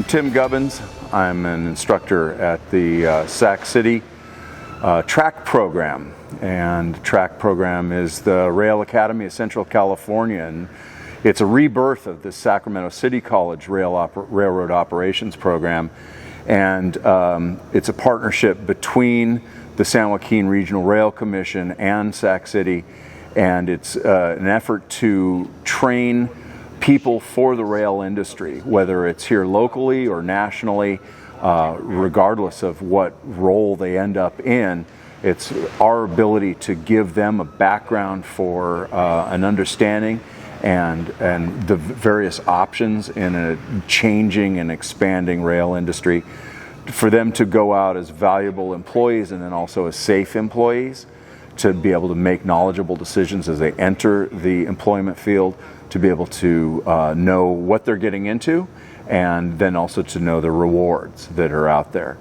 Tim Gubbins. I'm an instructor at the Sac City TRACC program, and TRACC program is the Rail Academy of Central California, and it's a rebirth of the Sacramento City College Railroad Operations program, and it's a partnership between the San Joaquin Regional Rail Commission and Sac City, and it's an effort to train people for the rail industry, whether it's here locally or nationally, regardless of what role they end up in. It's our ability to give them a background for an understanding and the various options in a changing and expanding rail industry, for them to go out as valuable employees and then also as safe employees, to be able to make knowledgeable decisions as they enter the employment field, to be able to know what they're getting into, and then also to know the rewards that are out there.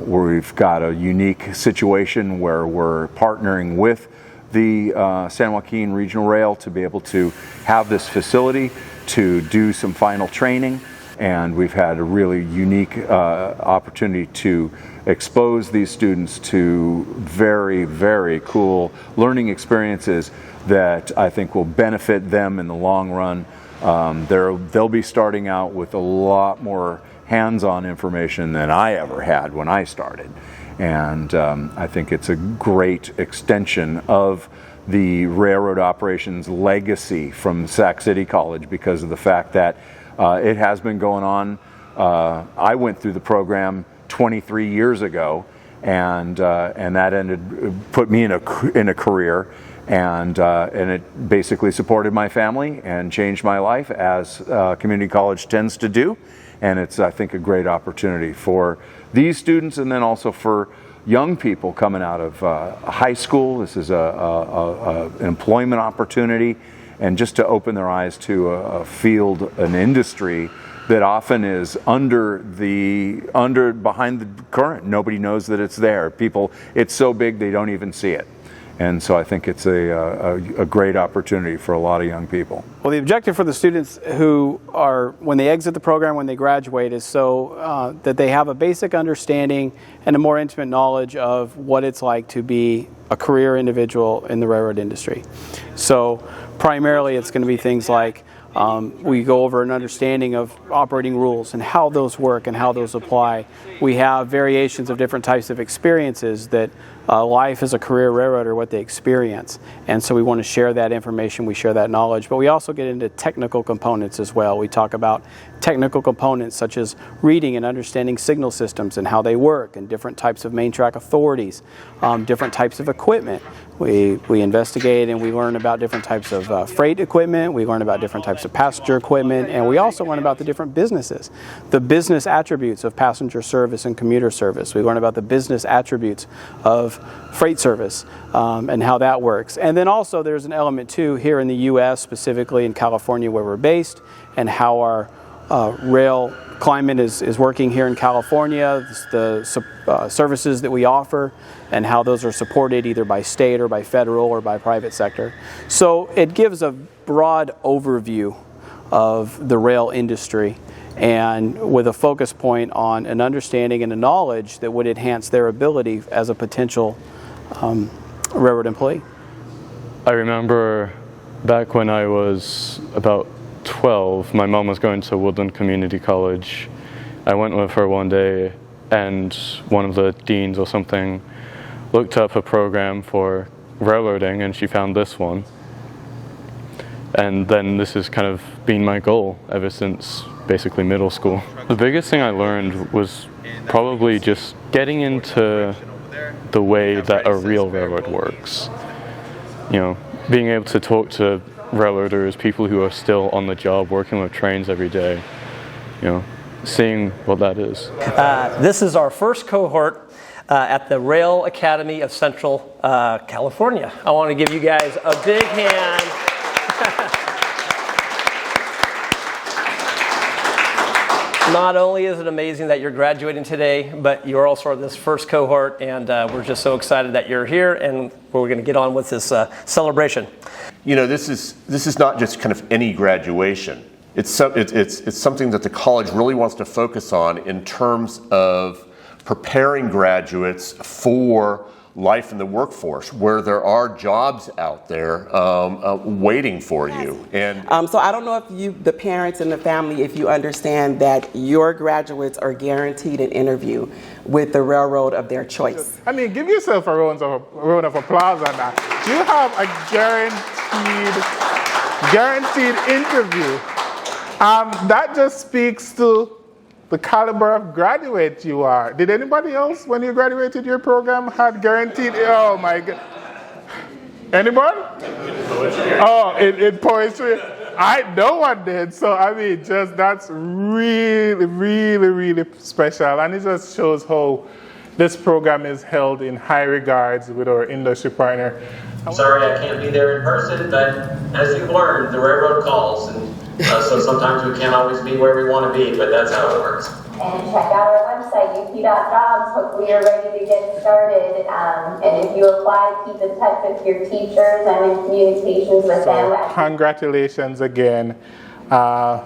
We've got a unique situation where we're partnering with the San Joaquin Regional Rail to be able to have this facility to do some final training, and we've had a really unique opportunity to expose these students to very, very cool learning experiences that I think will benefit them in the long run. They'll be starting out with a lot more hands-on information than I ever had when I started. And I think it's a great extension of the railroad operations legacy from Sac City College, because of the fact that it has been going on. I went through the program 23 years ago, and that put me in a career, and it basically supported my family and changed my life, as community college tends to do. And it's, I think, a great opportunity for these students, and then also for young people coming out of high school. This is an employment opportunity, and just to open their eyes to a field, an industry that often is behind the current. Nobody knows that it's there. It's so big they don't even see it. And so I think it's a great opportunity for a lot of young people. Well, the objective for the students who are, when they exit the program, when they graduate, is so that they have a basic understanding and a more intimate knowledge of what it's like to be a career individual in the railroad industry. So primarily it's going to be things like we go over an understanding of operating rules and how those work and how those apply. We have variations of different types of experiences that life as a career railroader, what they experience. And so we want to share that information, we share that knowledge, but we also get into technical components as well. We talk about technical components such as reading and understanding signal systems and how they work, and different types of main track authorities, different types of equipment. We investigate and we learn about different types of freight equipment, we learn about different types of passenger equipment, and we also learn about the different businesses, the business attributes of passenger service and commuter service. We learn about the business attributes of freight service and how that works. And then also there's an element too here in the U.S., specifically in California where we're based, and how our rail climate is working here in California, the services that we offer, and how those are supported either by state or by federal or by private sector. So it gives a broad overview of the rail industry, and with a focus point on an understanding and a knowledge that would enhance their ability as a potential railroad employee. I remember back when I was about 12, my mom was going to Woodland Community College. I went with her one day, and one of the deans or something looked up a program for railroading, and she found this one. And then this has kind of been my goal ever since basically middle school. The biggest thing I learned was probably just getting into the way that a real railroad works. You know, being able to talk to railroaders, people who are still on the job working with trains every day, you know, seeing what that is. This is our first cohort at the Rail Academy of Central California. I want to give you guys a big hand. Not only is it amazing that you're graduating today, but you're also this first cohort, and we're just so excited that you're here, and we're going to get on with this celebration. You know, this is not just kind of any graduation. it's something that the college really wants to focus on in terms of preparing graduates for life in the workforce, where there are jobs out there waiting for you. And so I don't know if the parents and the family, if you understand that your graduates are guaranteed an interview with the railroad of their choice. I mean, give yourself a round of applause on that. You have a guaranteed interview. That just speaks to the caliber of graduate you are. Did anybody else, when you graduated your program, had guaranteed? Oh my God. Anyone? Oh, in poetry? No one did. So I mean, that's really, really, really special. And it just shows how this program is held in high regards with our industry partner. Sorry I can't be there in person, but as you've learned, the railroad calls. And so sometimes we can't always be where we want to be, but that's how it works. And check out our website, up.jobs. Hopefully you're ready to get started. And if you apply, keep in touch with your teachers and in communications with them. Congratulations again.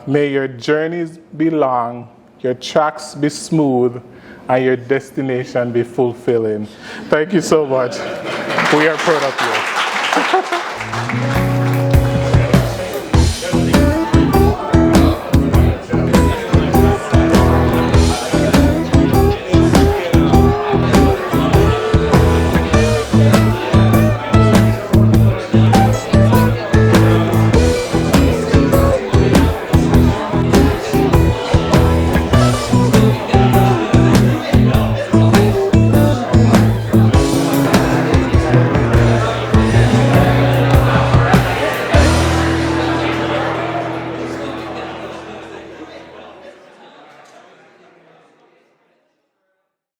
May your journeys be long, your tracks be smooth, and your destination be fulfilling. Thank you so much. We are proud of you.